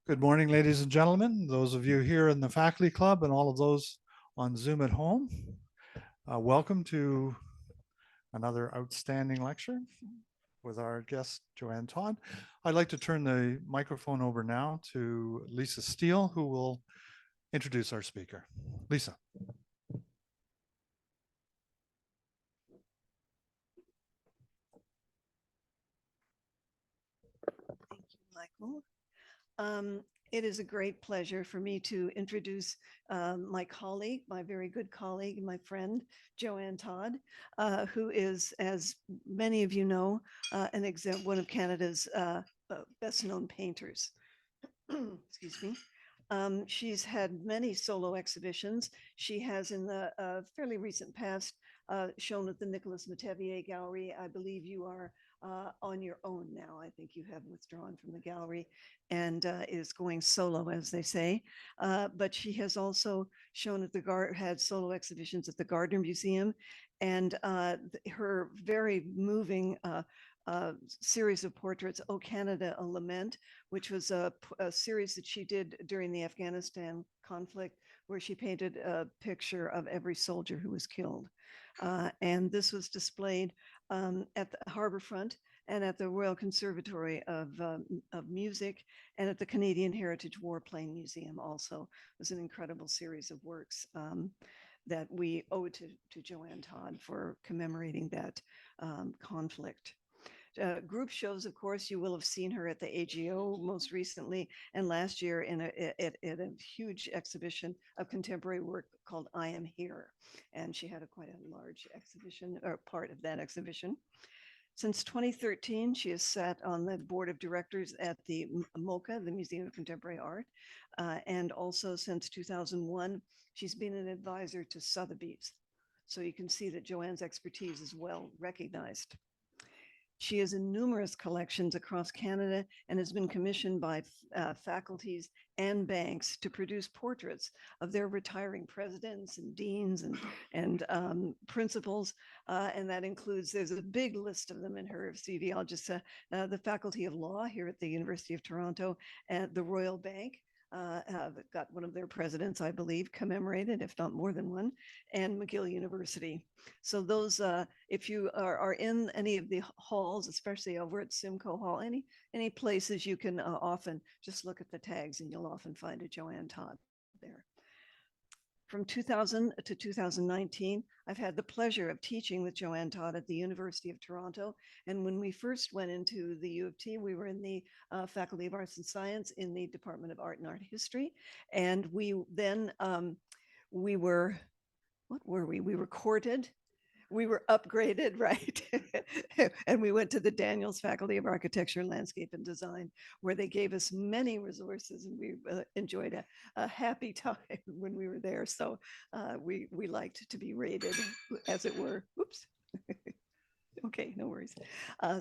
Good morning, ladies and gentlemen, those of you here in the faculty club and all of those on Zoom at home. Welcome to another outstanding lecture with our guest, Joanne Tod. I'd like to turn the microphone over now to Lisa Steele, who will introduce our speaker. Lisa. Thank you, Michael. It is a great pleasure for me to introduce my colleague, my very good colleague, my friend, Joanne Tod, who is, as many of you know, one of Canada's best known painters. Excuse me. She's had many solo exhibitions. She has, in the fairly recent past, shown at the Nicolas Metavier Gallery. I believe you are on your own now. I think you have withdrawn from the gallery and is going solo, as they say. But she has also shown at had solo exhibitions at the Gardner Museum, and her very moving series of portraits, "O Canada, a Lament," which was a series that she did during the Afghanistan conflict, where she painted a picture of every soldier who was killed. And this was displayed at the Harbourfront and at the Royal Conservatory of Music and at the Canadian Heritage Warplane Museum also. It was an incredible series of works that we owe to Joanne Tod for commemorating that conflict. Group shows, of course, you will have seen her at the AGO most recently and last year in a huge exhibition of contemporary work called I Am Here. And she had quite a large exhibition, or part of that exhibition. Since 2013, she has sat on the board of directors at the MoCA, the Museum of Contemporary Art. And also since 2001, she's been an advisor to Sotheby's. So you can see that Joanne's expertise is well recognized. She is in numerous collections across Canada and has been commissioned by faculties and banks to produce portraits of their retiring presidents and deans and principals. And that includes, there's a big list of them in her CV. I'll just, the Faculty of Law here at the University of Toronto, and the Royal Bank, got one of their presidents, I believe, commemorated, if not more than one, and McGill University. So those, if you are in any of the halls, especially over at Simcoe Hall, any places, you can often just look at the tags and you'll often find a Joanne Tod there. From 2000 to 2019, I've had the pleasure of teaching with Joanne Tod at the University of Toronto. And when we first went into the U of T, we were in the Faculty of Arts and Science in the Department of Art and Art History. And we then, we were, what were we? We were courted. We were upgraded, right? And we went to the Daniels Faculty of Architecture, Landscape and Design, where they gave us many resources, and we enjoyed a happy time when we were there. So we liked to be rated, as it were. Oops. Okay, no worries.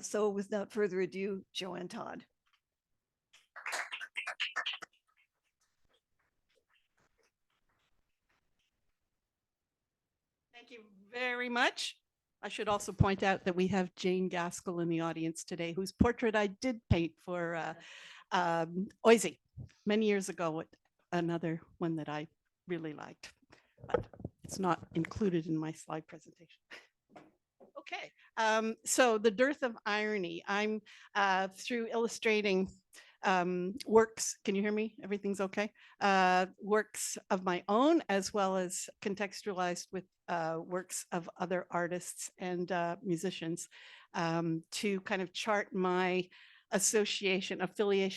So without further ado, Joanne Tod. Thank you very much. I should also point out that we have Jane Gaskell in the audience today, whose portrait I did paint for Oisey many years ago, another one that I really liked, but it's not included in my slide presentation. Okay, so the dearth of irony. I'm through illustrating works, can you hear me? Everything's okay? Works of my own, as well as contextualized with works of other artists and musicians, to kind of chart my affiliation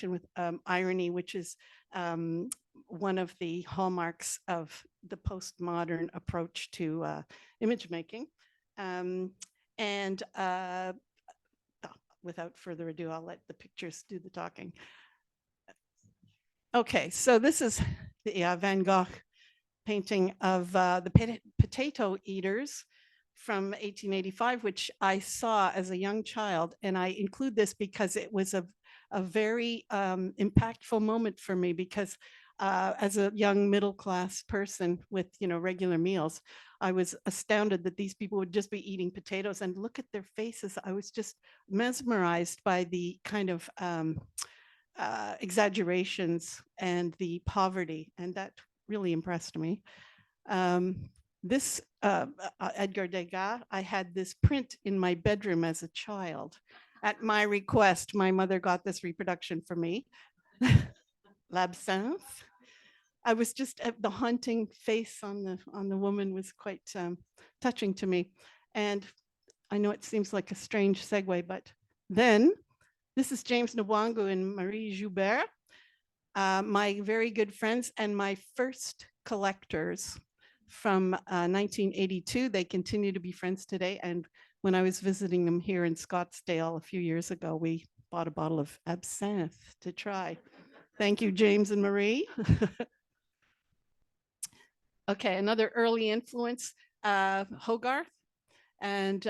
with irony, which is one of the hallmarks of the postmodern approach to image making. Without further ado, I'll let the pictures do the talking. Okay, so this is the Van Gogh painting of the potato eaters from 1885, which I saw as a young child. And I include this because it was a very impactful moment for me, because as a young middle-class person with, regular meals, I was astounded that these people would just be eating potatoes, and look at their faces. I was just mesmerized by the kind of exaggerations and the poverty, and that really impressed me. This Edgar Degas, I had this print in my bedroom as a child. At my request, my mother got this reproduction for me. L'Absinthe. I was just the haunting face on the woman was quite touching to me. And I know it seems like a strange segue, but then this is James Nwangu and Marie Joubert, my very good friends and my first collectors from 1982. They continue to be friends today. And when I was visiting them here in Scottsdale a few years ago, we bought a bottle of absinthe to try. Thank you, James and Marie. Okay, another early influence, Hogarth. And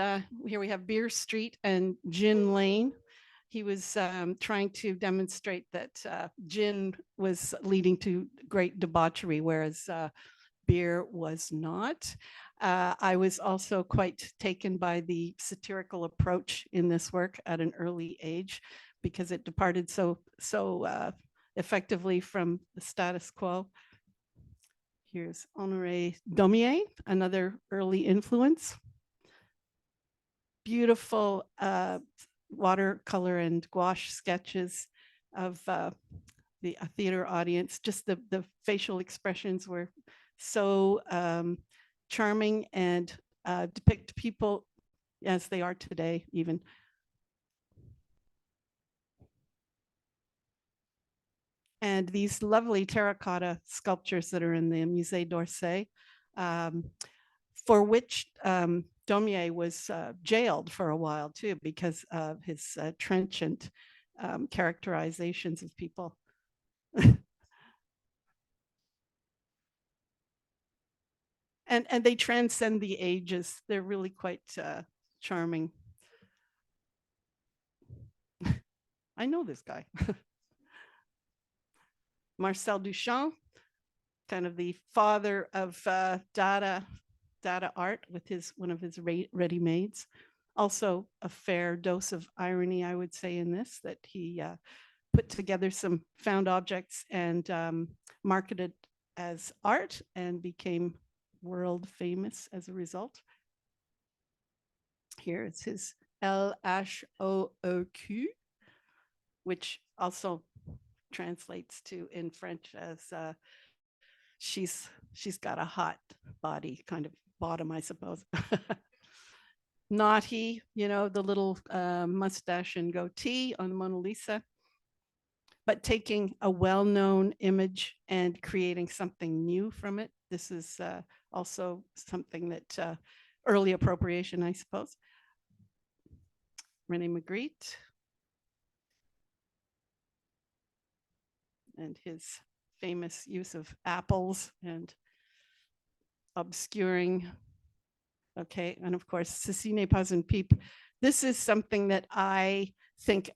here we have Beer Street and Gin Lane. He was trying to demonstrate that gin was leading to great debauchery, whereas beer was not. I was also quite taken by the satirical approach in this work at an early age, because it departed so effectively from the status quo. Here's Honoré Daumier, another early influence. Beautiful watercolor and gouache sketches of the theater audience. Just the facial expressions were so charming and depict people as they are today even. And these lovely terracotta sculptures that are in the Musée d'Orsay, for which Daumier was jailed for a while too, because of his trenchant characterizations of people. And they transcend the ages. They're really quite charming. I know this guy. Marcel Duchamp, kind of the father of Dada art with one of his ready-mades. Also a fair dose of irony, I would say, in this, that he put together some found objects and marketed as art and became world famous as a result. Here is his LHOOQ, which also translates to in French as she's got a hot body, kind of bottom, I suppose. Naughty, you know, the little mustache and goatee on the Mona Lisa, but taking a well-known image and creating something new from it. This is also something that early appropriation, I suppose. René Magritte and his famous use of apples and obscuring. Okay, and of course, Ceci n'est pas une pipe. This is something that I think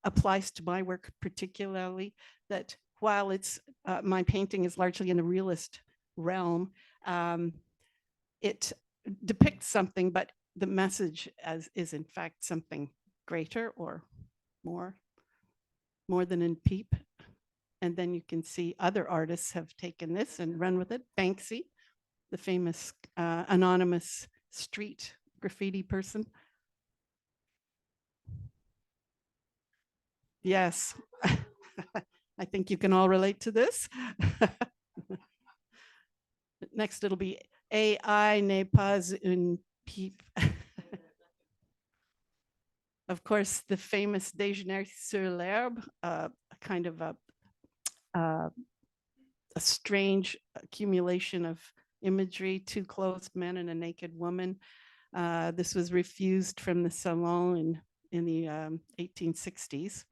applies to my work particularly, that while it's my painting is largely in the realist realm, it depicts something, but the message is in fact something greater or more than in peep. And then you can see other artists have taken this and run with it. Banksy, the famous anonymous street graffiti person. Yes, I think you can all relate to this. Next, it'll be AI n'est pas une pipe. Of course, the famous Déjeuner sur l'herbe, kind of a strange accumulation of imagery, two clothed men and a naked woman. This was refused from the Salon in the 1860s.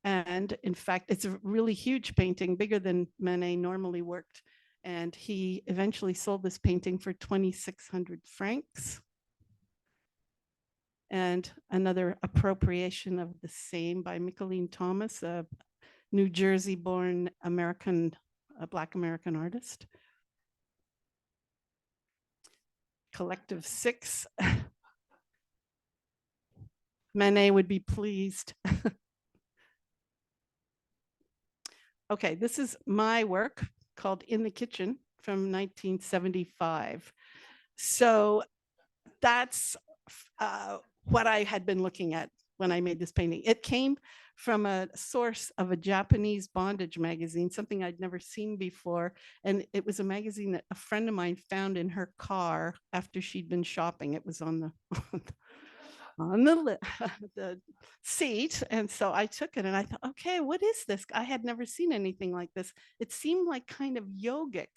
And in fact, it's a really huge painting, bigger than Manet normally worked. And he eventually sold this painting for 2,600 francs. And another appropriation of the same by Micheline Thomas, a New Jersey-born Black American artist. Collective 6. Manet would be pleased. Okay, this is my work called In the Kitchen from 1975. So that's what I had been looking at when I made this painting. It came from a source of a Japanese bondage magazine, something I'd never seen before. And it was a magazine that a friend of mine found in her car after she'd been shopping. It was on the on the seat. And so I took it and I thought, okay, what is this? I had never seen anything like this. It seemed like kind of yogic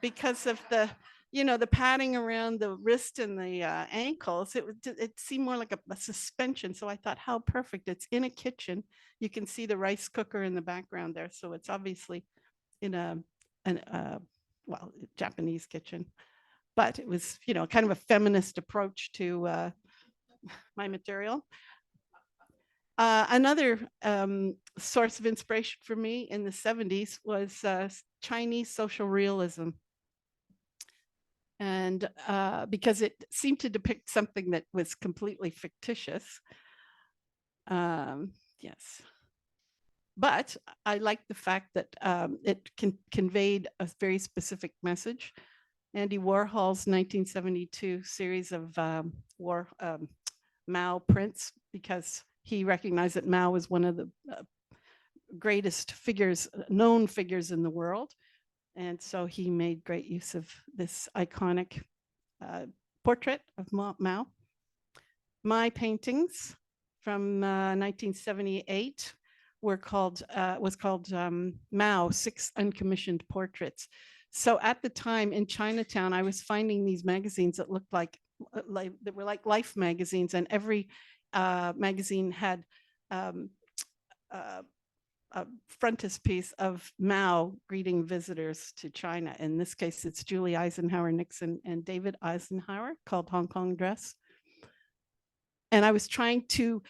because of the, the padding around the wrist and the ankles. It seemed more like a suspension. So I thought, how perfect. It's in a kitchen. You can see the rice cooker in the background there. So it's obviously in well, Japanese kitchen. But it was, kind of a feminist approach to my material. Another source of inspiration for me in the 70s was Chinese social realism. And because it seemed to depict something that was completely fictitious. Yes. But I like the fact that it conveyed a very specific message. Andy Warhol's 1972 series of Mao prints, because he recognized that Mao was one of the greatest known figures in the world. And so he made great use of this iconic portrait of Mao. My paintings from 1978 was called Mao, 6 Uncommissioned Portraits. So at the time in Chinatown, I was finding these magazines that looked like that were like Life magazines, and every magazine had a frontispiece of Mao greeting visitors to China. In this case, it's Julie Eisenhower Nixon and David Eisenhower, called Hong Kong Dress. And I was trying to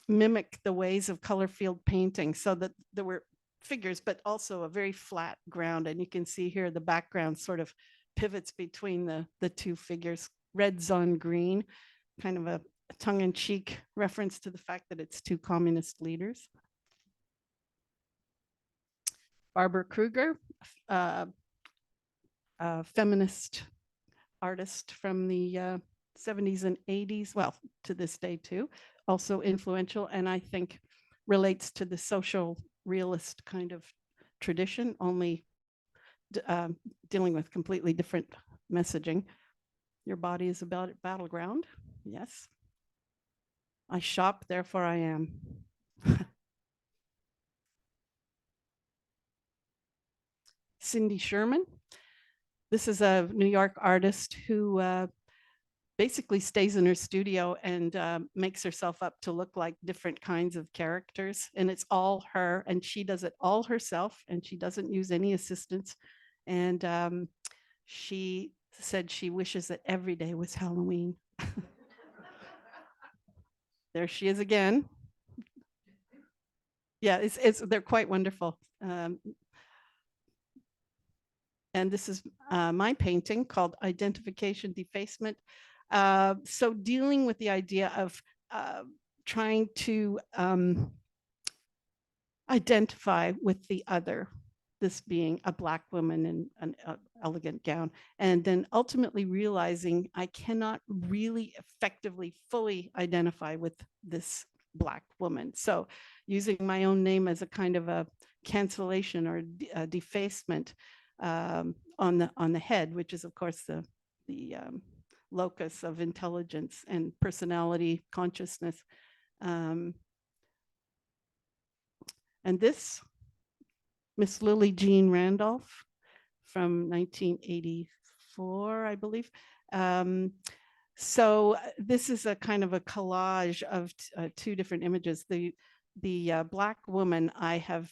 mimic the ways of color field painting so that there were figures, but also a very flat ground. And you can see here the background sort of pivots between the two figures, reds on green, kind of a tongue-in-cheek reference to the fact that it's two communist leaders. Barbara Kruger, feminist artist from the 70s and 80s, well, to this day too, also influential, and I think relates to the social realist kind of tradition, only dealing with completely different messaging. Your body is about battleground. Yes. I shop, therefore I am. Cindy Sherman. This is a New York artist who basically stays in her studio and makes herself up to look like different kinds of characters. And it's all her, and she does it all herself, and she doesn't use any assistance. And she said she wishes that every day was Halloween. There she is again. Yeah, they're quite wonderful. And this is my painting called Identification Defacement. So dealing with the idea of trying to identify with the other, this being a Black woman in an elegant gown, and then ultimately realizing I cannot really effectively fully identify with this Black woman. So using my own name as a kind of a cancellation or a defacement on the head, which is of course the locus of intelligence and personality consciousness. And this, Miss Lily Jean Randolph from 1984, I believe. So this is a kind of a collage of two different images. The Black woman I have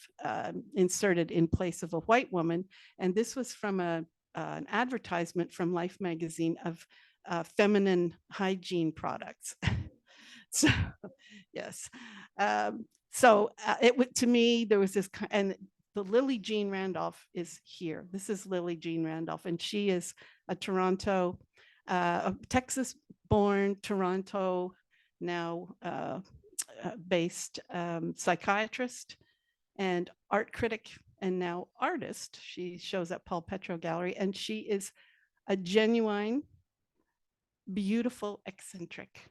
inserted in place of a white woman, and this was from an advertisement from Life magazine of feminine hygiene products. So yes, to me there was this, and the Lily Jean Randolph is here. This is Lily Jean Randolph, and she is a Toronto, Texas-born, Toronto now based psychiatrist and art critic and now artist. She shows at Paul Petro Gallery, and she is a genuine, beautiful eccentric.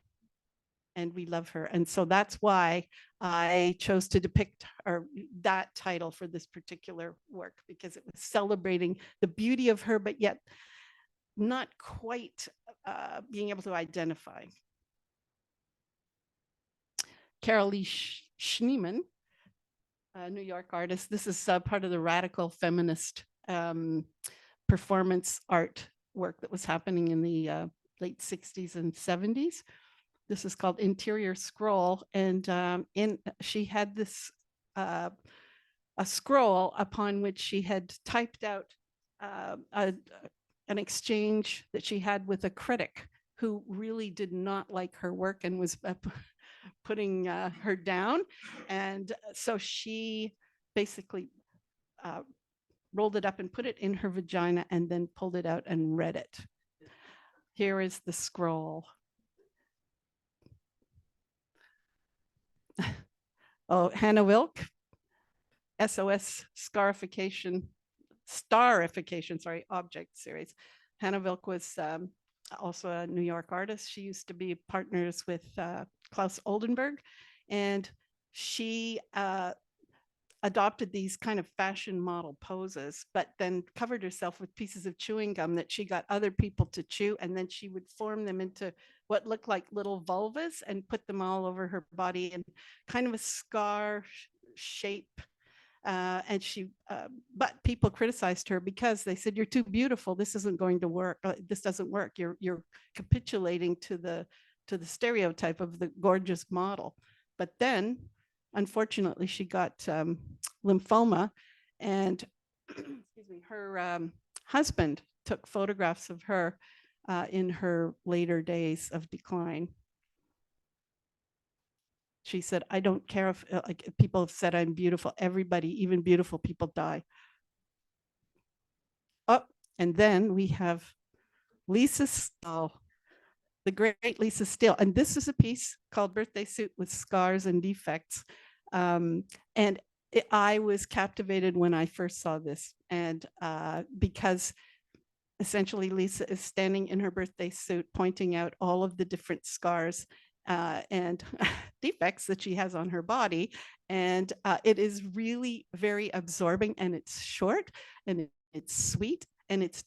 And we love her. And so that's why I chose to depict or that title for this particular work, because it was celebrating the beauty of her, but yet not quite being able to identify. Carol Lee Schneeman, a New York artist. This is part of the radical feminist performance art work that was happening in the late 60s and 70s. This is called Interior Scroll. And she had this, a scroll upon which she had typed out an exchange that she had with a critic who really did not like her work and was putting her down. And so she basically rolled it up and put it in her vagina and then pulled it out and read it. Here is the scroll. Oh, Hannah Wilk, SOS Starification, object series. Hannah Wilk was also a New York artist. She used to be partners with Klaus Oldenburg, and she adopted these kind of fashion model poses, but then covered herself with pieces of chewing gum that she got other people to chew, and then she would form them into what looked like little vulvas and put them all over her body in kind of a scar shape. And she, but people criticized her because they said, "You're too beautiful. This isn't going to work. This doesn't work. You're capitulating to the stereotype of the gorgeous model." But then, unfortunately, she got lymphoma, and excuse me, her husband took photographs of her in her later days of decline. She said, "I don't care if like people have said I'm beautiful. Everybody, even beautiful people, die." Oh, and then we have Lisa Stahl, the great Lisa Stahl. And this is a piece called Birthday Suit with Scars and Defects. And I was captivated when I first saw this. And because essentially Lisa is standing in her birthday suit, pointing out all of the different scars and defects that she has on her body. And it is really very absorbing, and it's short and it's sweet. And it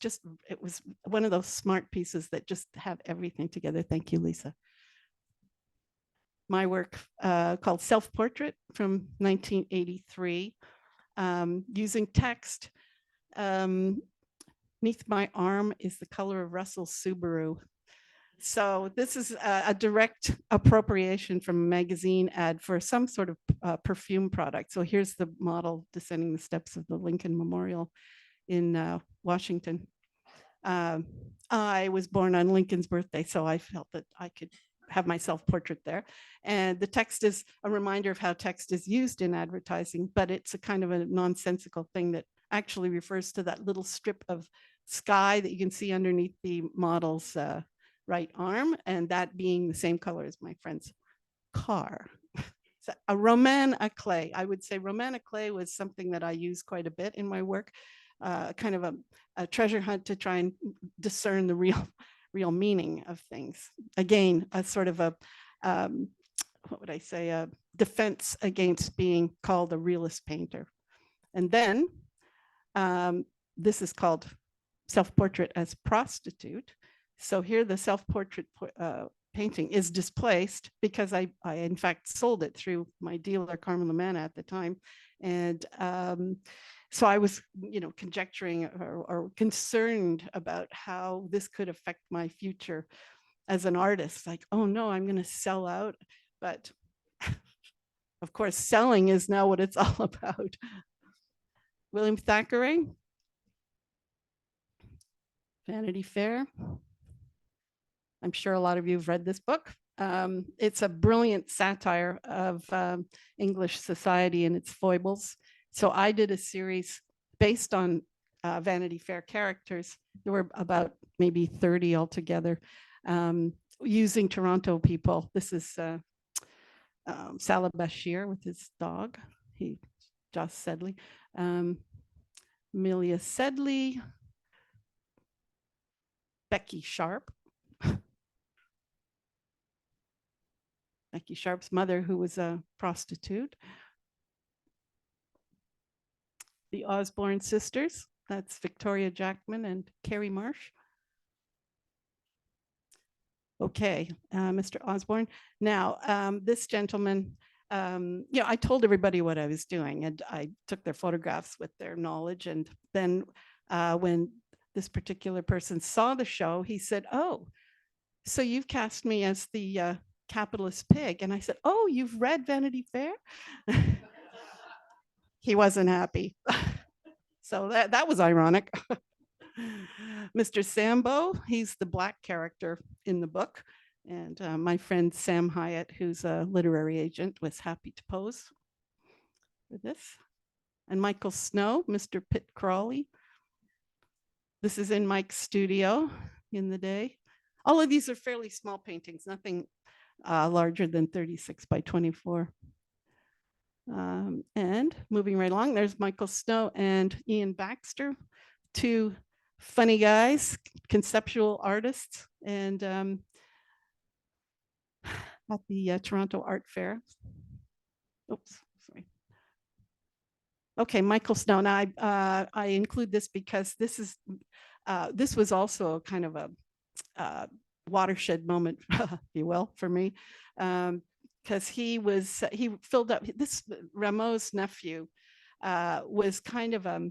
was one of those smart pieces that just have everything together. Thank you, Lisa. My work called Self-Portrait from 1983, using text. Beneath my arm is the color of Russell's Subaru. So this is a direct appropriation from a magazine ad for some sort of perfume product. So here's the model descending the steps of the Lincoln Memorial in Washington. I was born on Lincoln's birthday, so I felt that I could have my self-portrait there. And the text is a reminder of how text is used in advertising, but it's a kind of a nonsensical thing that actually refers to that little strip of sky that you can see underneath the model's right arm, and that being the same color as my friend's car. So a roman à clé. I would say roman à clé was something that I use quite a bit in my work, kind of a treasure hunt to try and discern the real meaning of things. Again, a sort of a, what would I say, a defense against being called a realist painter. And then this is called Self-Portrait as Prostitute. So here the self-portrait painting is displaced because I in fact sold it through my dealer, Carmen Lamanna, at the time. And so I was, conjecturing or concerned about how this could affect my future as an artist. Like, oh no, I'm going to sell out. But of course, selling is now what it's all about. William Thackeray, Vanity Fair. I'm sure a lot of you have read this book. It's a brilliant satire of English society and its foibles. So I did a series based on Vanity Fair characters. There were about maybe 30 altogether, using Toronto people. This is Salah Bashir with his dog. He Joss Sedley, Amelia Sedley, Becky Sharp, Becky Sharp's mother, who was a prostitute, the Osborne sisters, that's Victoria Jackman and Carrie Marsh. Okay, Mr. Osborne. Now, this gentleman, I told everybody what I was doing, and I took their photographs with their knowledge. And then when this particular person saw the show, he said, "Oh, so you've cast me as the capitalist pig." And I said, "Oh, you've read Vanity Fair?" He wasn't happy. So that was ironic. Mr. Sambo, he's the Black character in the book. And my friend Sam Hyatt, who's a literary agent, was happy to pose for this. And Michael Snow, Mr. Pitt Crawley. This is in Mike's studio in the day. All of these are fairly small paintings, nothing larger than 36 by 24. And moving right along, there's Michael Snow and Ian Baxter, two funny guys, conceptual artists, and at the Toronto Art Fair. Oops, sorry. Okay, Michael Snow. Now I include this because this was also a kind of a watershed moment, if you will, for me, because he filled up this. Rameau's nephew was kind of a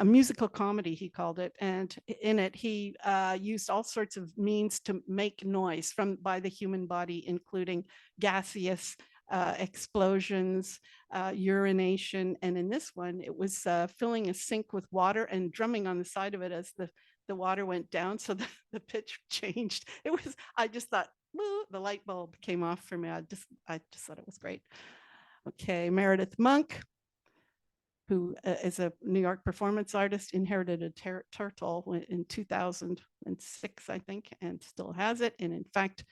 musical comedy, he called it, and in it he used all sorts of means to make noise by the human body, including gaseous explosions, urination, and in this one it was filling a sink with water and drumming on the side of it as the water went down, so the pitch changed. I just thought, woo, the light bulb came off for me. I just thought it was great. Okay, Meredith Monk, who is a New York performance artist, inherited a turtle in 2006, I think, and still has it. And in fact,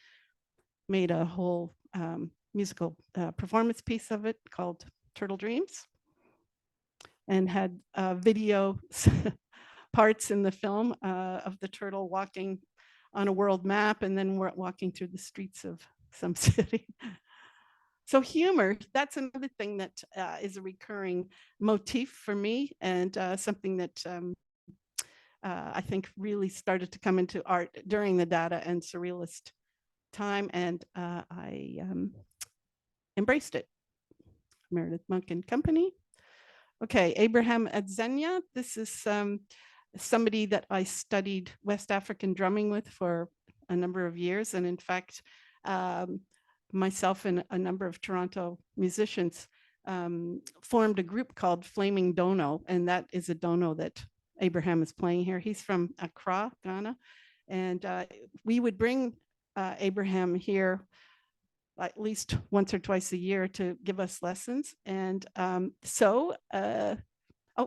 made a whole musical performance piece of it called Turtle Dreams, and had video parts in the film of the turtle walking on a world map, and then we're walking through the streets of some city. So humor, that's another thing that is a recurring motif for me, and something that I think really started to come into art during the Dada and Surrealist time, and I embraced it. Meredith Monk and Company. Okay, Abraham Adzenya. This is somebody that I studied West African drumming with for a number of years, and in fact, myself and a number of Toronto musicians formed a group called Flaming Dono, and that is a dono that Abraham is playing here. He's from Accra, Ghana, and we would bring Abraham here at least once or twice a year to give us lessons. And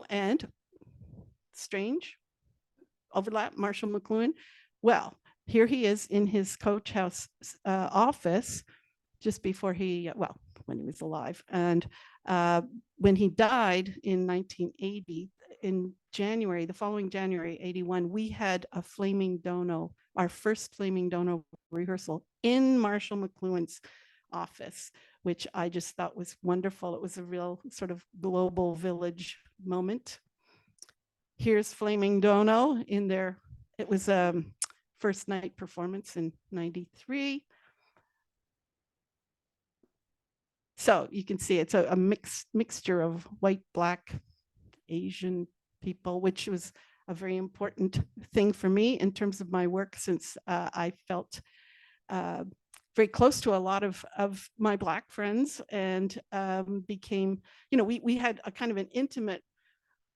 and strange overlap, Marshall McLuhan. Well, here he is in his Coach House office just before when he was alive. And when he died in 1980, in January, the following January, 81, we had a Flaming Dono, our first Flaming Dono rehearsal in Marshall McLuhan's office, which I just thought was wonderful. It was a real sort of global village moment. Here's Flaming Dono in their, it was a first night performance in 93. So you can see it's a mixture of white, black, Asian people, which was a very important thing for me in terms of my work, since I felt very close to a lot of my Black friends, and became, we had a kind of an intimate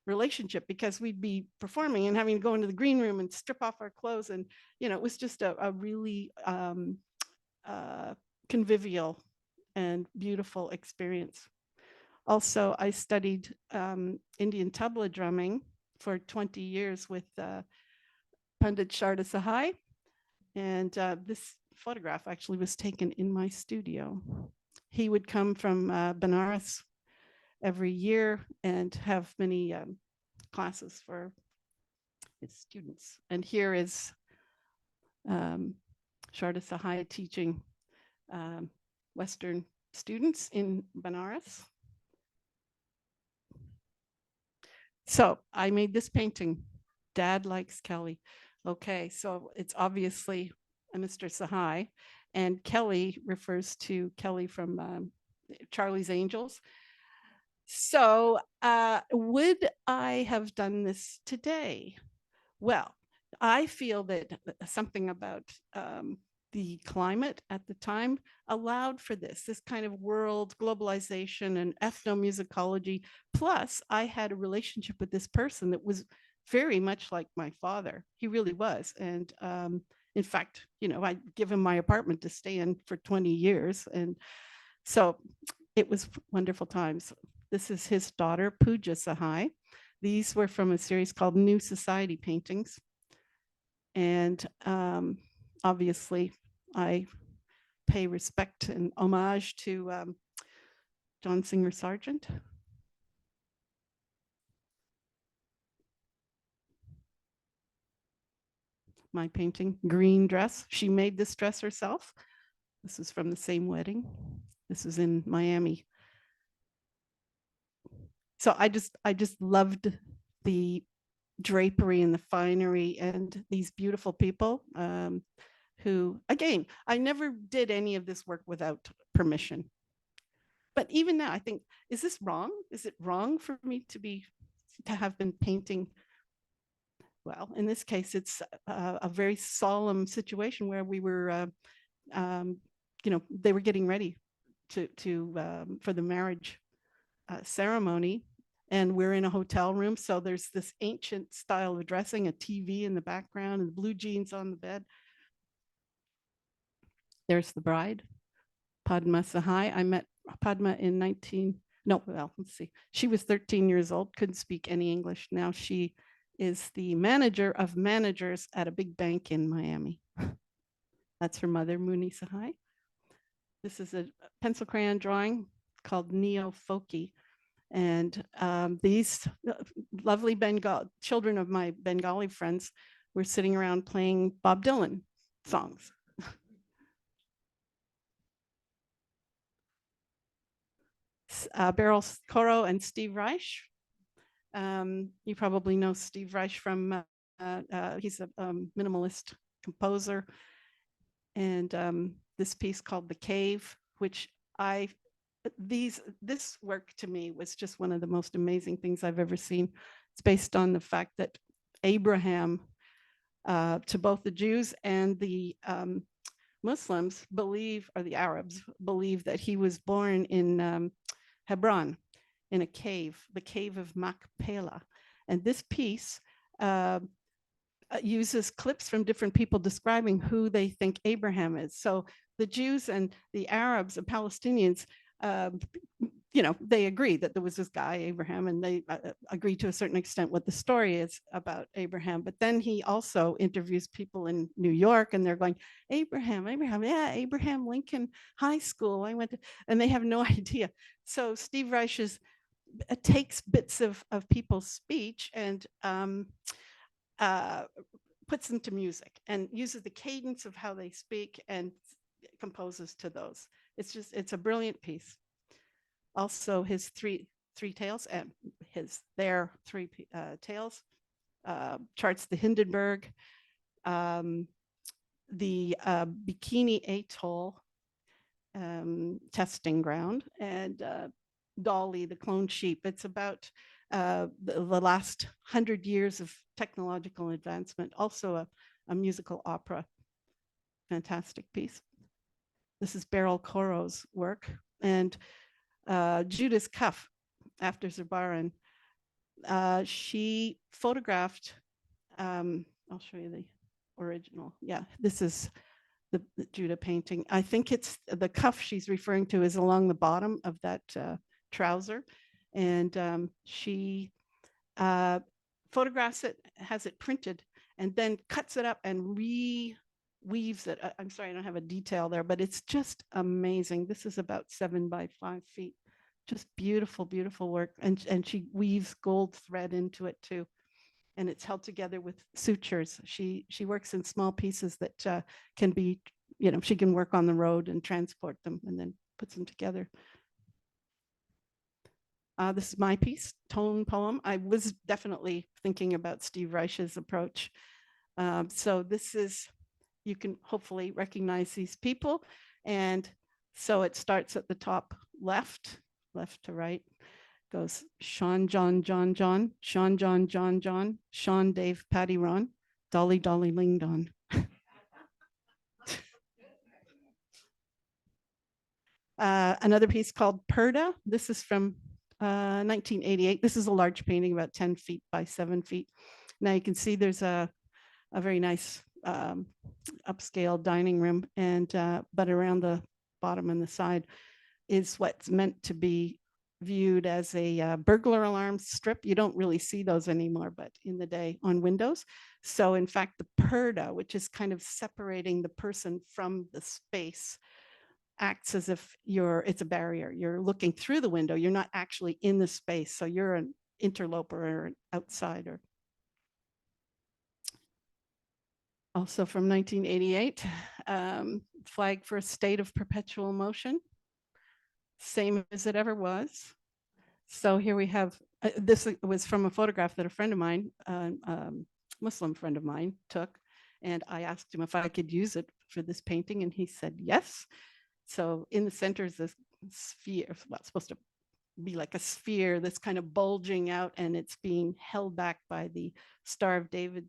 relationship, because we'd be performing and having to go into the green room and strip off our clothes. And, it was just a really convivial and beautiful experience. Also, I studied Indian tabla drumming for 20 years with Pandit Sharda Sahai. And this photograph actually was taken in my studio. He would come from Benares every year and have many classes for his students. And here is Sharda Sahai teaching Western students in Benares. So I made this painting. Dad likes Kelly. Okay, so it's obviously a Mr. Sahai, and Kelly refers to Kelly from Charlie's Angels. So would I have done this today? Well, I feel that something about the climate at the time allowed for this kind of world globalization and ethnomusicology. Plus, I had a relationship with this person that was very much like my father. He really was. And in fact, I'd give him my apartment to stay in for 20 years. And so it was wonderful times. This is his daughter, Pooja Sahai. These were from a series called New Society Paintings. And obviously, I pay respect and homage to John Singer Sargent. My painting, Green Dress. She made this dress herself. This is from the same wedding. This is in Miami. So I just loved the drapery and the finery and these beautiful people who, again, I never did any of this work without permission. But even now, I think, is this wrong? Is it wrong for me to have been painting? Well, in this case, it's a very solemn situation where we were, they were getting ready for the marriage ceremony. And we're in a hotel room. So there's this ancient style of dressing, a TV in the background and blue jeans on the bed. There's the bride, Padma Sahai. I met Padma in let's see. She was 13 years old, couldn't speak any English. Now she is the manager of managers at a big bank in Miami. That's her mother, Muni Sahai. This is a pencil crayon drawing called Neo-Folky. And these lovely children of my Bengali friends were sitting around playing Bob Dylan songs. Beryl Coro and Steve Reich. You probably know Steve Reich from, he's a minimalist composer. And this piece called The Cave, which this work to me was just one of the most amazing things I've ever seen. It's based on the fact that Abraham, to both the Jews and the Muslims believe, or the Arabs believe, that he was born in Hebron in a cave, the cave of Machpelah. And this piece uses clips from different people describing who they think Abraham is. So the Jews and the Arabs and Palestinians, they agree that there was this guy, Abraham, and they agree to a certain extent what the story is about Abraham. But then he also interviews people in New York, and they're going, Abraham, yeah, Abraham Lincoln High School. I went to, and they have no idea. So Steve Reich takes bits of people's speech and puts them to music and uses the cadence of how they speak and composes to those. It's a brilliant piece. Also, his three tales and their three tales charts the Hindenburg, the Bikini Atoll testing ground, and Dolly, the clone sheep. It's about the last 100 years of technological advancement. Also a musical opera. Fantastic piece. This is Beryl Coro's work. And Judith Cuff, after Zurbaran, she photographed, I'll show you the original. Yeah, this is the Judah painting. I think it's the cuff she's referring to is along the bottom of that trouser. And she photographs it, has it printed, and then cuts it up and weaves it. I'm sorry, I don't have a detail there, but it's just amazing. This is about 7 by 5 feet. Just beautiful, beautiful work. And she weaves gold thread into it too. And it's held together with sutures. She works in small pieces that can be, she can work on the road and transport them and then puts them together. This is my piece, Tone Poem. I was definitely thinking about Steve Reich's approach. So this is, you can hopefully recognize these people. And so it starts at the top left to right, goes Sean, John, John, John, Sean, John, John, John, Sean, Dave, Patty, Ron, Dolly, Dolly, Ling Don. Another piece called Perda. This is from 1988. This is a large painting about 10 feet by 7 feet. Now you can see there's a very nice upscale dining room, and but around the bottom and the side is what's meant to be viewed as a burglar alarm strip. You don't really see those anymore, but in the day on windows. So in fact, the perda, which is kind of separating the person from the space, acts as if it's a barrier. You're looking through the window. You're not actually in the space. So you're an interloper or an outsider. Also from 1988, Flag for a State of Perpetual Motion. Same as it ever was. So here we have, this was from a photograph that a friend of mine, Muslim friend of mine, took. And I asked him if I could use it for this painting, and he said yes. So in the center is this sphere, well, it's supposed to be like a sphere that's kind of bulging out, and it's being held back by the Star of David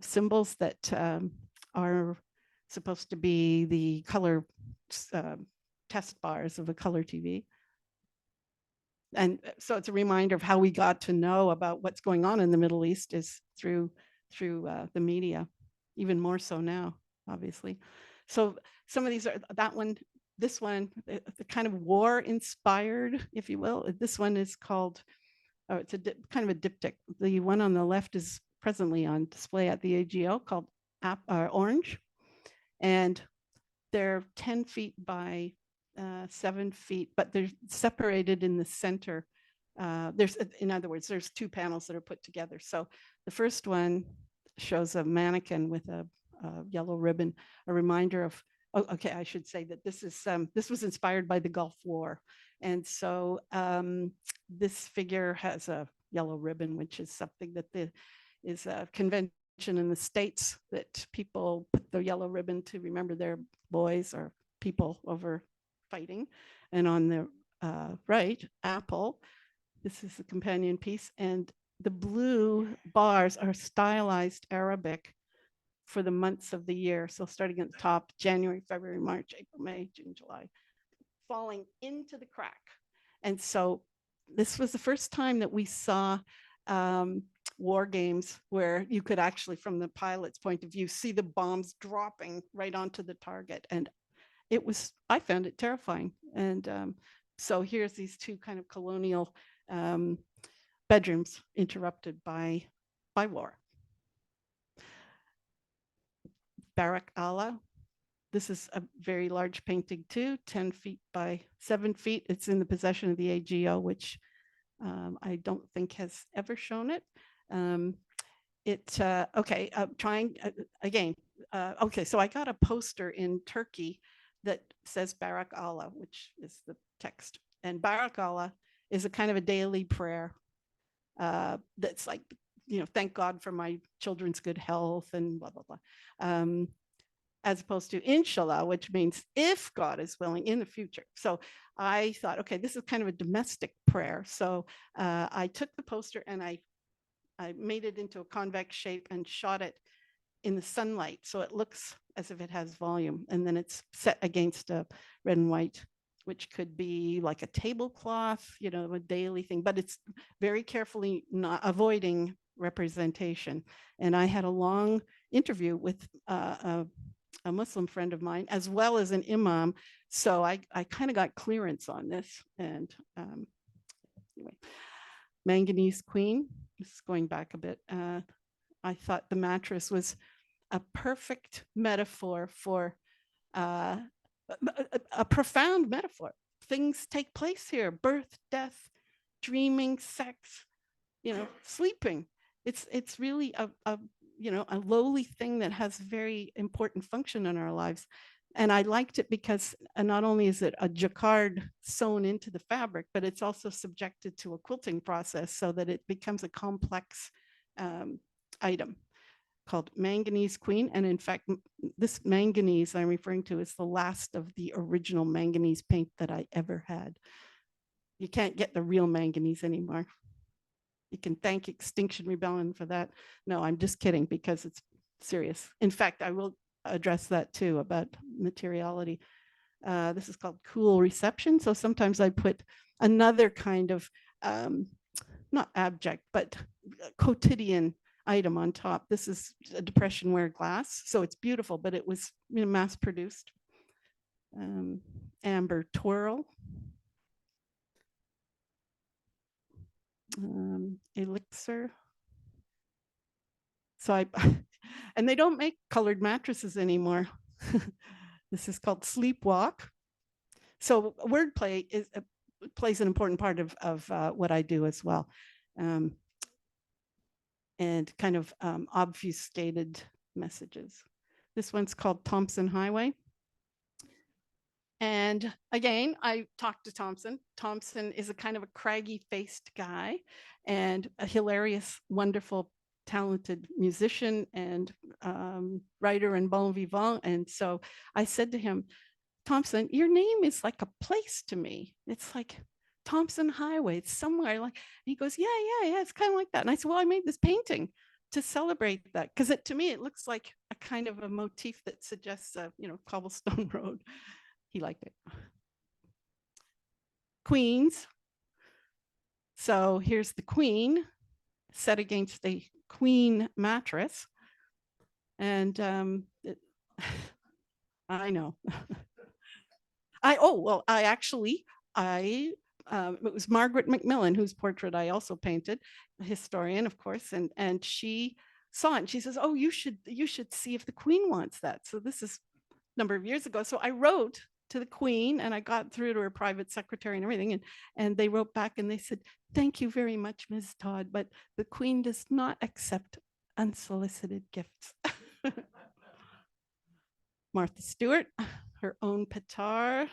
symbols that are supposed to be the color test bars of a color TV. And so it's a reminder of how we got to know about what's going on in the Middle East is through the media, even more so now, obviously. So some of these are this one, the kind of war inspired, if you will. This one is called, it's a kind of a diptych. The one on the left is presently on display at the AGO called Orange. And they're 10 feet by 7 feet, but they're separated in the center. In other words, there's two panels that are put together. So the first one shows a mannequin with a yellow ribbon, a reminder of, okay, I should say that this was inspired by the Gulf War. And so this figure has a yellow ribbon, which is something that is a convention in the States that people put the yellow ribbon to remember their boys or people over fighting. And on the right, Apple, this is the companion piece, and the blue bars are stylized Arabic for the months of the year. So starting at the top, January, February, March, April, May, June, July, falling into the crack. And so this was the first time that we saw war games where you could actually, from the pilot's point of view, see the bombs dropping right onto the target. And I found it terrifying. And so here's these two kind of colonial bedrooms interrupted by war. Barak Allah. This is a very large painting too, 10 feet by 7 feet. It's in the possession of the AGO, which I don't think has ever shown it. Okay, trying again. Okay, so I got a poster in Turkey that says Barak Allah, which is the text. And Barak Allah is a kind of a daily prayer that's like, thank God for my children's good health and blah, blah, blah. As opposed to Inshallah, which means if God is willing in the future. So I thought, okay, this is kind of a domestic prayer. So I took the poster and I made it into a convex shape and shot it in the sunlight. So it looks as if it has volume. And then it's set against a red and white, which could be like a tablecloth, a daily thing, but it's very carefully not avoiding representation. And I had a long interview with a Muslim friend of mine, as well as an imam. So I kind of got clearance on this. And anyway, Manganese Queen, this is going back a bit. I thought the mattress was a perfect metaphor for a profound metaphor things take place here: birth, death, dreaming, sex, sleeping. It's really a lowly thing that has very important function in our lives. And I liked it because not only is it a jacquard sewn into the fabric, but it's also subjected to a quilting process so that it becomes a complex item called Manganese Queen. And in fact, this manganese I'm referring to is the last of the original manganese paint that I ever had. You can't get the real manganese anymore. You can thank Extinction Rebellion for that. No, I'm just kidding, because it's serious. In fact, I will address that too, about materiality. This is called cool reception. So sometimes I put another kind of, not abject, but quotidian item on top. This is a depression wear glass. So it's beautiful, but it was mass produced. Amber twirl. Elixir. So and they don't make colored mattresses anymore. This is called sleepwalk. So wordplay plays an important part of what I do as well. And kind of obfuscated messages. This one's called Thompson Highway. And again, I talked to Thompson. Thompson is a kind of a craggy faced guy and a hilarious, wonderful, talented musician and writer and bon vivant. And so I said to him, Thompson, your name is like a place to me. It's like Thompson Highway. It's somewhere like, he goes, yeah, it's kind of like that. And I said, well, I made this painting to celebrate that, because to me, it looks like a kind of a motif that suggests a, cobblestone road. He liked it. Queens. So here's the queen set against the queen mattress. And I know. It was Margaret Macmillan, whose portrait I also painted, a historian, of course, and she saw it and she says, oh, you should see if the queen wants that. So this is a number of years ago. So I wrote to the queen and I got through to her private secretary and everything. And they wrote back and they said, thank you very much, Ms. Todd, but the queen does not accept unsolicited gifts. Martha Stewart, her own petard.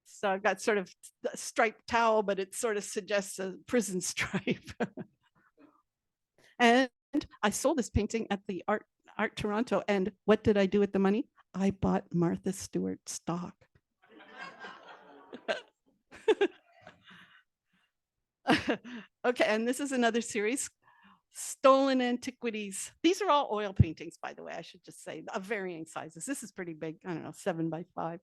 So I've got sort of a striped towel, but it sort of suggests a prison stripe. And I sold this painting at the Art Toronto. And what did I do with the money? I bought Martha Stewart stock. Okay, and this is another series, Stolen Antiquities. These are all oil paintings, by the way, I should just say, of varying sizes. This is pretty big, I don't know, 7 by 5.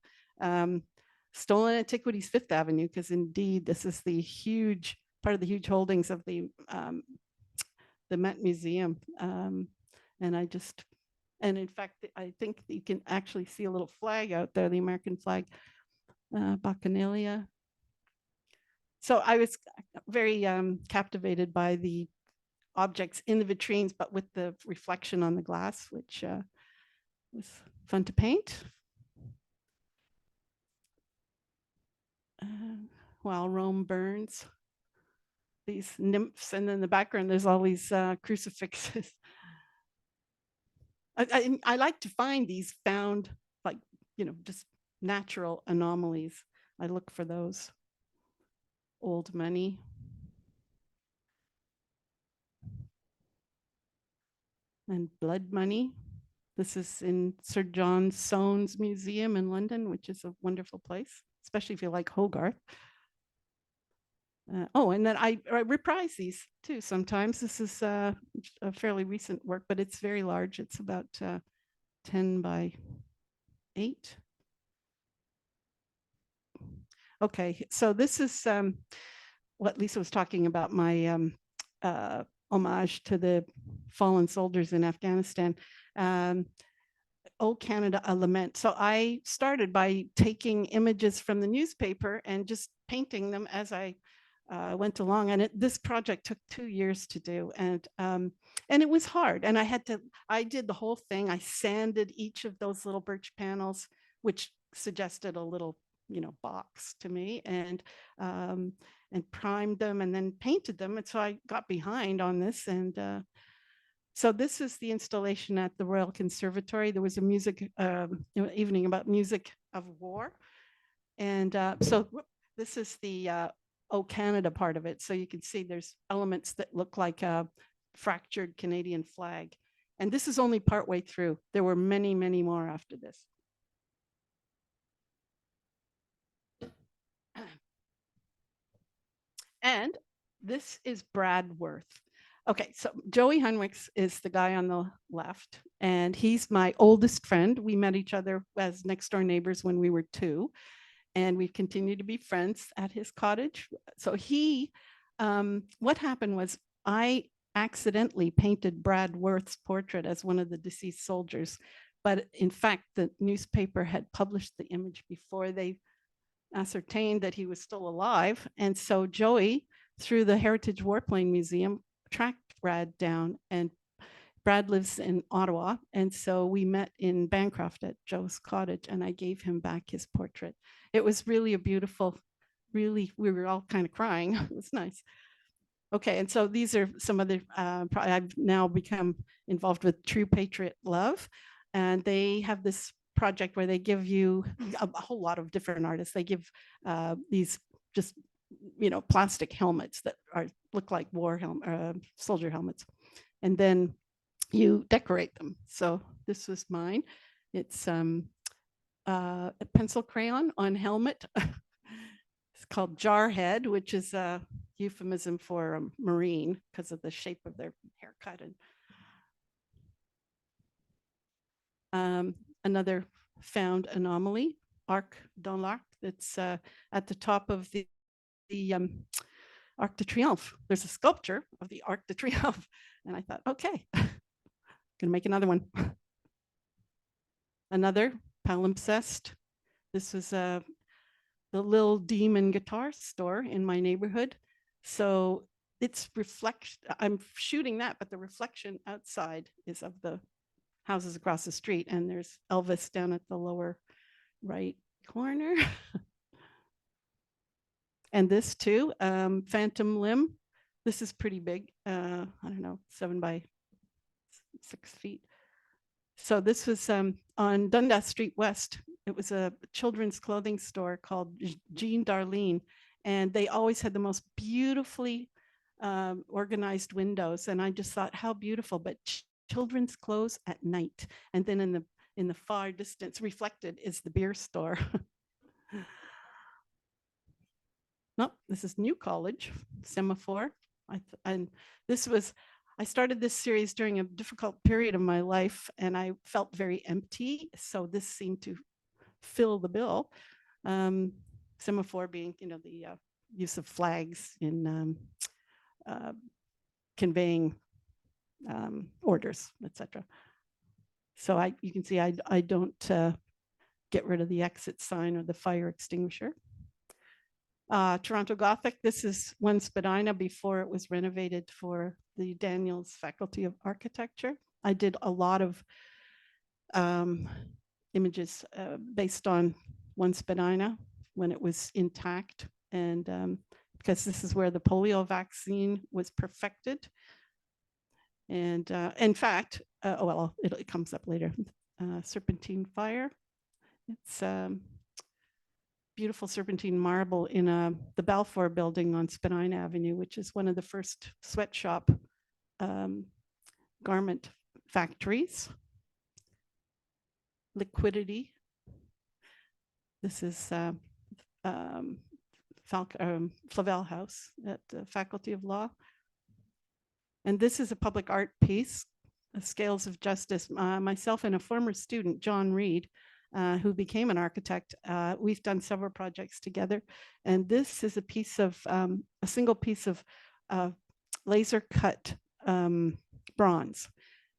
Stolen Antiquities, Fifth Avenue, because indeed this is the huge part of the huge holdings of the Met Museum. And in fact, I think you can actually see a little flag out there, the American flag, Bacchanalia. So I was very captivated by the objects in the vitrines, but with the reflection on the glass, which was fun to paint. While Rome burns, these nymphs, and then in the background there's all these crucifixes. I like to find these found, like, just natural anomalies. I look for those. Old money. And blood money. This is in Sir John Soane's museum in London, which is a wonderful place, especially if you like Hogarth. And then I reprise these too sometimes. This is a fairly recent work, but it's very large. It's about 10 by 8. Okay, so this is what Lisa was talking about, my homage to the fallen soldiers in Afghanistan. Oh Canada, a Lament. So I started by taking images from the newspaper and just painting them as I went along. And this project took 2 years to do. And it was hard. And I did the whole thing. I sanded each of those little birch panels, which suggested a little box to me, and primed them and then painted them. And so I got behind on this. And so this is the installation at the Royal Conservatory. There was a music evening about music of war. And so this is the O Canada part of it. So you can see there's elements that look like a fractured Canadian flag. And this is only partway through. There were many, many more after this. And this is Brad Worth. Okay, so Joey Hunwicks is the guy on the left, and he's my oldest friend. We met each other as next door neighbors when we were 2, and we've continued to be friends at his cottage. So what happened was I accidentally painted Brad Worth's portrait as one of the deceased soldiers, but in fact, the newspaper had published the image before they ascertained that he was still alive. And so Joey, through the Heritage Warplane Museum, tracked Brad down, and Brad lives in Ottawa. And so we met in Bancroft at Joe's cottage, and I gave him back his portrait. It was really a beautiful, we were all kind of crying. It was nice. Okay, and so these are some of the, I've now become involved with True Patriot Love, and they have this project where they give you a whole lot of different artists. They give these just plastic helmets that look like soldier helmets, and then you decorate them. So this was mine. It's a pencil crayon on helmet. It's called Jarhead, which is a euphemism for a Marine because of the shape of their haircut. And another found anomaly, Arc dans l'Arc, that's at the top of the Arc de Triomphe. There's a sculpture of the Arc de Triomphe. And I thought, okay, gonna make another one. Another palimpsest. This was the Little Demon guitar store in my neighborhood. So it's I'm shooting that, but the reflection outside is of the houses across the street. And there's Elvis down at the lower right corner. And this too, Phantom Limb. This is pretty big. I don't know, 7 by 6 feet. So this was on Dundas Street West. It was a children's clothing store called Jean Darlene. And they always had the most beautifully organized windows. And I just thought, how beautiful, but children's clothes at night. And then in the far distance reflected is the beer store. No, this is New College, Semaphore. I started this series during a difficult period of my life, and I felt very empty. So this seemed to fill the bill. Semaphore being, the use of flags in conveying orders, etc. So you can see I don't get rid of the exit sign or the fire extinguisher. Toronto Gothic, this is one Spadina before it was renovated for the Daniels Faculty of Architecture. I did a lot of images based on one Spadina when it was intact, and because this is where the polio vaccine was perfected. And in fact, it comes up later. Serpentine fire. It's beautiful serpentine marble in the Balfour building on Spadina Avenue, which is one of the first sweatshop garment factories. Liquidity. This is Flavel House at the Faculty of Law. And this is a public art piece, Scales of Justice. Myself and a former student, John Reed, who became an architect. We've done several projects together. And this is a single piece of laser cut bronze.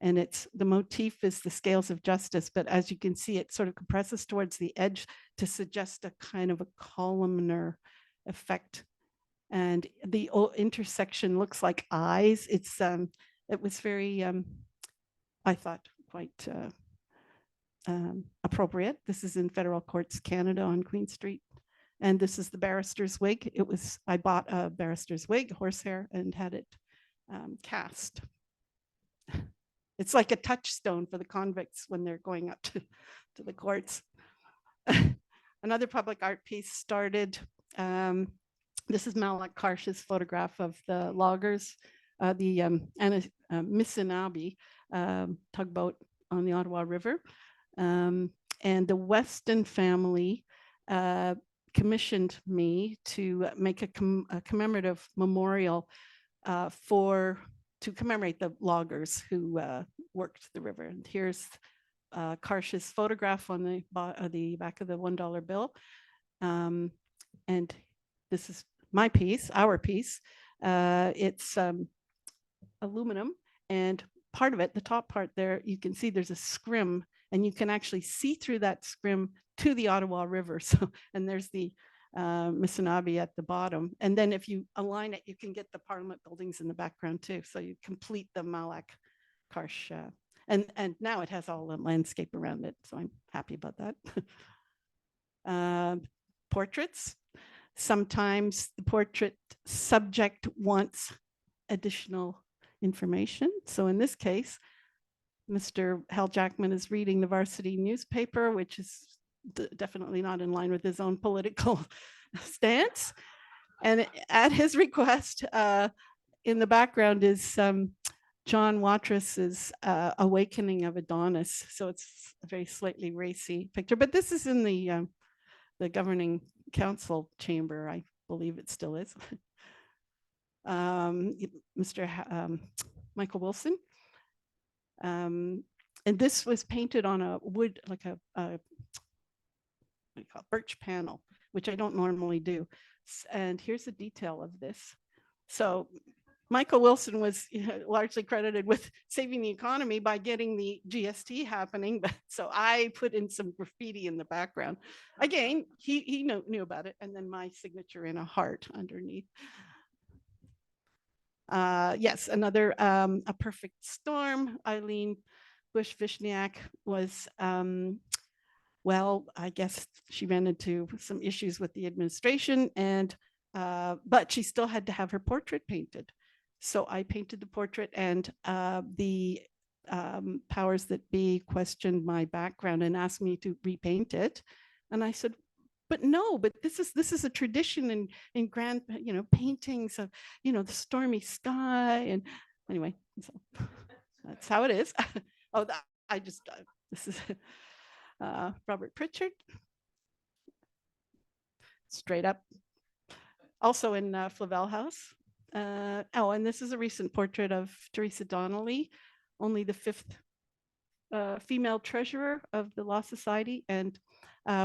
And the motif is the scales of justice, but as you can see, it sort of compresses towards the edge to suggest a kind of a columnar effect. And the intersection looks like eyes. It was very, I thought, quite appropriate. This is in Federal Courts Canada on Queen Street, And this is the barrister's wig. I bought a barrister's wig, horsehair, and had it cast. It's like a touchstone for the convicts when they're going up to the courts. Another public art piece started. This is Malak Karsh's photograph of the loggers, the Missinaba tugboat on the Ottawa River. And the Weston family commissioned me to make a commemorative memorial to commemorate the loggers who worked the river. And here's Karsh's photograph on the back of the $1 bill. And this is my piece, our piece. It's aluminum, and part of it, the top part there, you can see there's a scrim, and you can actually see through that scrim to the Ottawa River. So, and there's the Missinaba at the bottom. And then if you align it, you can get the Parliament buildings in the background too. So you complete the Malak Karsh. And now it has all the landscape around it. So I'm happy about that. Portraits. Sometimes the portrait subject wants additional information. So in this case, Mr. Hal Jackman is reading the Varsity newspaper, which is definitely not in line with his own political stance. And at his request, in the background is John Watrous' Awakening of Adonis. So it's a very slightly racy picture, but this is in the governing council chamber. I believe it still is. Mr. Michael Wilson. And this was painted on a wood, like a birch panel, which I don't normally do. And here's the detail of this. So Michael Wilson was largely credited with saving the economy by getting the GST happening. But so I put in some graffiti in the background. Again, he knew about it. And then my signature in a heart underneath. Yes, another A Perfect Storm. Eileen Bush-Vishniak was, well, I guess she ran into some issues with the administration, and but she still had to have her portrait painted. So I painted the portrait, and the powers that be questioned my background and asked me to repaint it. And I said, but no, but this is a tradition in grand, paintings of, the stormy sky. And anyway, so that's how it is. Oh, this is Robert Pritchard. Straight up. Also in Flavel House. And this is a recent portrait of Teresa Donnelly, only the 5th female treasurer of the Law Society. And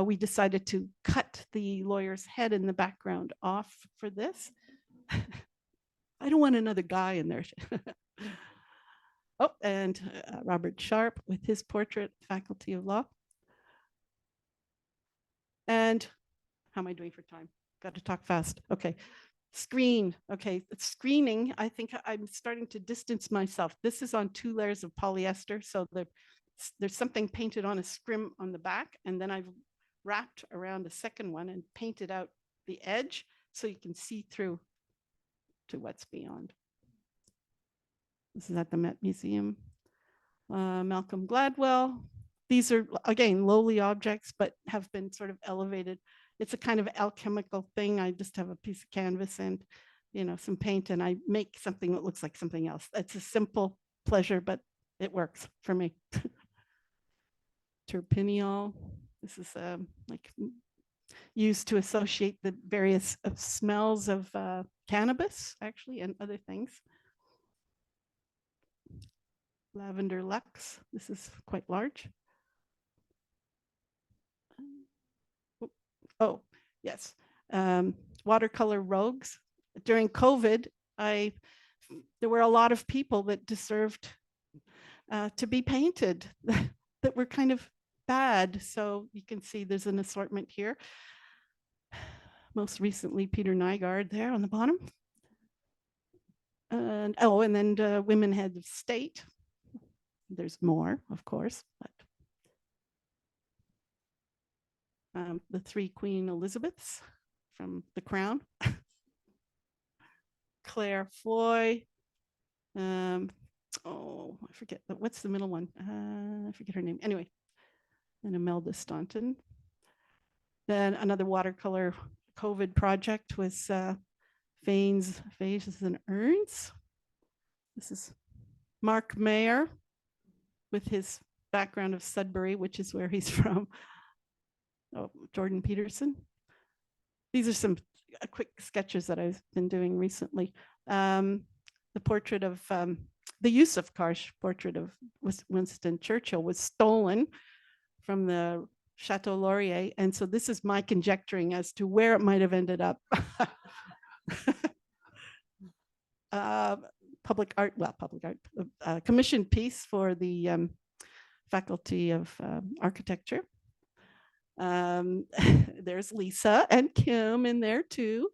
we decided to cut the lawyer's head in the background off for this. I don't want another guy in there. Oh, and Robert Sharp with his portrait, Faculty of Law. And how am I doing for time? Got to talk fast. Okay. Screen. Okay. Screening. I think I'm starting to distance myself. This is on 2 layers of polyester. So there's something painted on a scrim on the back, and then I've wrapped around a second one and painted out the edge so you can see through to what's beyond. This is at the Met Museum. Malcolm Gladwell. These are, again, lowly objects, but have been sort of elevated. It's a kind of alchemical thing. I just have a piece of canvas and, some paint, and I make something that looks like something else. It's a simple pleasure, but it works for me. Terpineol. This is like used to associate the various smells of cannabis, actually, and other things. Lavender Lux. This is quite large. Oh, yes. Watercolor rogues. During COVID, there were a lot of people that deserved to be painted that were kind of bad. So you can see there's an assortment here. Most recently, Peter Nygaard there on the bottom. And then women head of state. There's more, of course, but the 3 Queen Elizabeths. from The Crown. Claire Foy. Oh, I forget, what's the middle one? I forget her name. Anyway, and Imelda Staunton. Then another watercolor COVID project was Fanes, Phases and Urns. This is Mark Mayer with his background of Sudbury, which is where he's from. Oh, Jordan Peterson. These are some quick sketches that I've been doing recently. The portrait of, the use of Karsh portrait of Winston Churchill was stolen from the Chateau Laurier. And so this is my conjecturing as to where it might have ended up. Public art, commissioned piece for the Faculty of Architecture. There's Lisa and Kim in there too.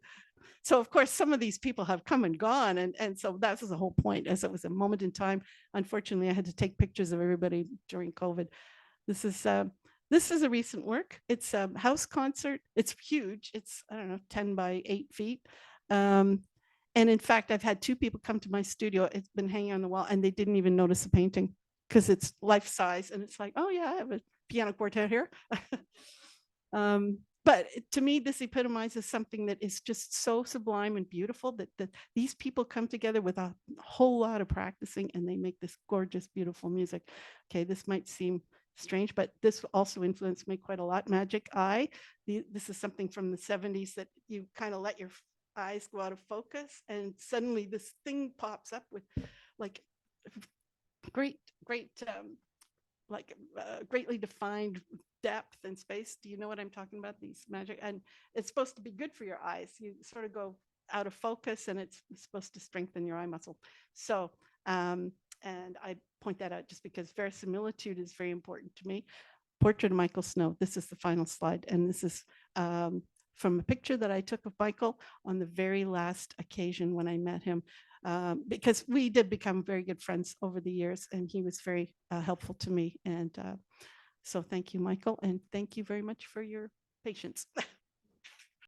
So of course, some of these people have come and gone. And so that was the whole point, as it was a moment in time. Unfortunately, I had to take pictures of everybody during COVID. This is a recent work. It's a house concert. It's huge. It's, I don't know, 10 by 8 feet. And in fact, I've had 2 people come to my studio. It's been hanging on the wall and they didn't even notice the painting because it's life size. And it's like, oh yeah, I have a piano quartet here. But to me, this epitomizes something that is just so sublime and beautiful that these people come together with a whole lot of practicing and they make this gorgeous, beautiful music. Okay, this might seem strange, but this also influenced me quite a lot. Magic Eye. This is something from the 70s that you kind of let your eyes go out of focus and suddenly this thing pops up with like greatly defined depth and space. Do you know what I'm talking about? These magic, and it's supposed to be good for your eyes. You sort of go out of focus and it's supposed to strengthen your eye muscle. So, and I point that out just because verisimilitude is very important to me. Portrait of Michael Snow. This is the final slide. And this is from a picture that I took of Michael on the very last occasion when I met him. Because we did become very good friends over the years and he was very helpful to me. And so thank you, Michael. And thank you very much for your patience.